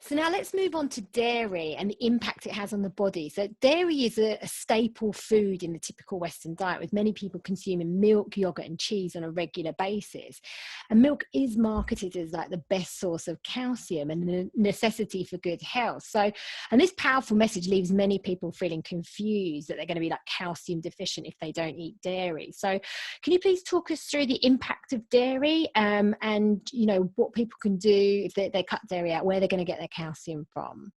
So now let's move on to dairy and the impact it has on the body. So dairy is a staple food in the typical Western diet, with many people consuming milk, yogurt and cheese on a regular basis. And milk is marketed as like the best source of calcium and the necessity for good health. So, and this powerful message leaves many people feeling confused that they're going to be like calcium deficient if they don't eat dairy. So can you please talk us through the impact of dairy and, you know, what people can do if they cut dairy out, where they're going to get their calcium from?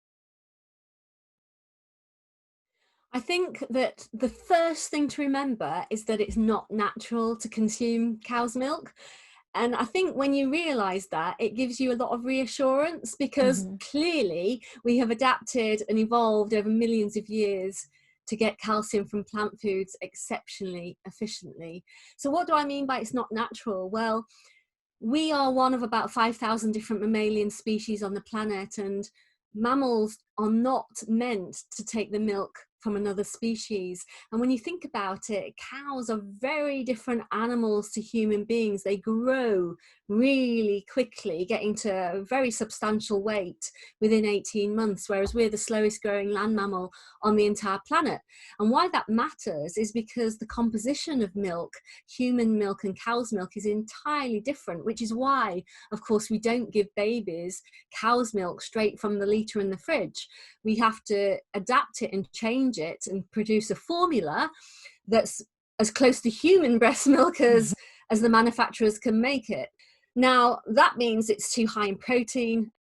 I think that the first thing to remember is that it's not natural to consume cow's milk. And I think when you realise that, it gives you a lot of reassurance, because clearly we have adapted and evolved over millions of years to get calcium from plant foods exceptionally efficiently. So what do I mean by it's not natural? Well, we are one of about 5,000 different mammalian species on the planet, and mammals are not meant to take the milk from another species. And when you think about it, cows are very different animals to human beings. They grow really quickly, getting to a very substantial weight within 18 months, whereas we're the slowest growing land mammal on the entire planet. And why that matters is because the composition of milk, human milk and cow's milk, is entirely different, which is why, of course, we don't give babies cow's milk straight from the litre in the fridge. We have to adapt it and change it and produce a formula that's as close to human breast milk as the manufacturers can make it. Now, that means it's too high in protein.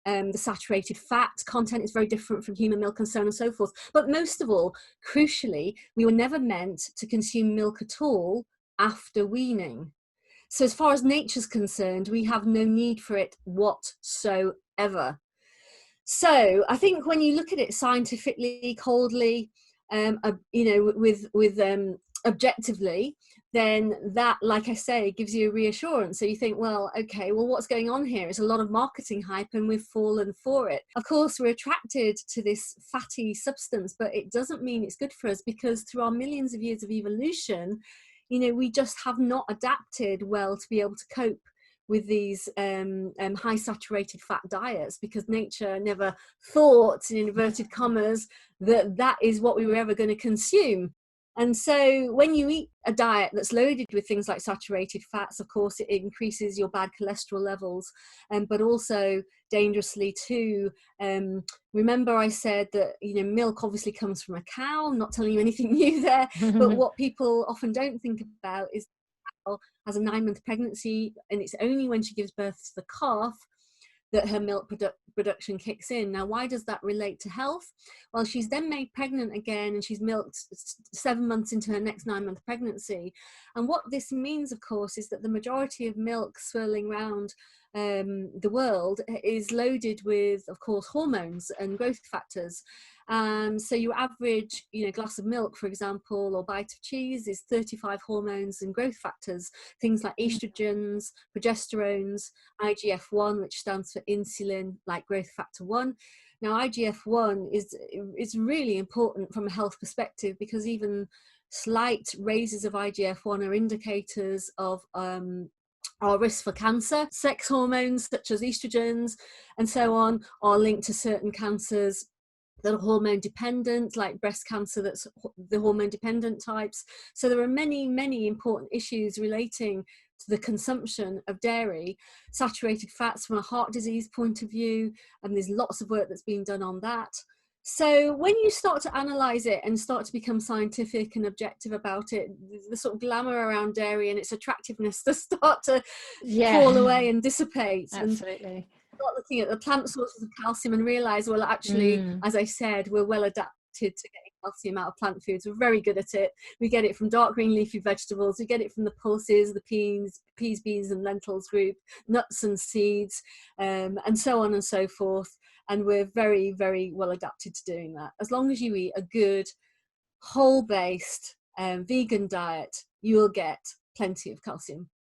The saturated fat content is very different from human milk, and so on and so forth. But most of all, crucially, we were never meant to consume milk at all after weaning. So as far as nature's concerned, we have no need for it whatsoever. So I think when you look at it scientifically, coldly, with objectively, then that, like I say, gives you a reassurance. So you think, well, okay, well, what's going on here? It's a lot of marketing hype and we've fallen for it. Of course, we're attracted to this fatty substance, but it doesn't mean it's good for us, because through our millions of years of evolution, you know, we just have not adapted well to be able to cope with these high saturated fat diets, because nature never thought, in inverted commas, that that is what we were ever going to consume. And so when you eat a diet that's loaded with things like saturated fats, of course, it increases your bad cholesterol levels, but also dangerously too. Remember I said that, you know, milk obviously comes from a cow. I'm not telling you anything new there, but what people often don't think about is has a 9-month pregnancy, and it's only when she gives birth to the calf that her milk production kicks in. Now, why does that relate to health? Well, she's then made pregnant again, and she's milked 7 months into her next 9-month pregnancy. And what this means, of course, is that the majority of milk swirling around the world is loaded with, of course, hormones and growth factors. And so your average, you know, glass of milk, for example, or bite of cheese is 35 hormones and growth factors, things like estrogens, progesterones, IGF-1, which stands for insulin, like growth factor 1. Now, IGF-1 is really important from a health perspective, because even slight raises of IGF-1 are indicators of our risk for cancer. Sex hormones such as estrogens and so on are linked to certain cancers that are hormone dependent, like breast cancer, that's the hormone dependent types. So there are many, many important issues relating to the consumption of dairy. Saturated fats from a heart disease point of view, and there's lots of work that's been done on that. So when you start to analyze it and start to become scientific and objective about it, the sort of glamour around dairy and its attractiveness to start to fall away and dissipate. Absolutely. And start looking at the plant sources of calcium and realize, well, actually, as I said, we're well adapted to getting calcium out of plant foods. We're very good at it. We get it from dark green leafy vegetables. We get it from the pulses, the peas, beans and lentils group, nuts and seeds, and so on and so forth. And we're very, very well adapted to doing that. As long as you eat a good, whole-based vegan diet, you will get plenty of calcium.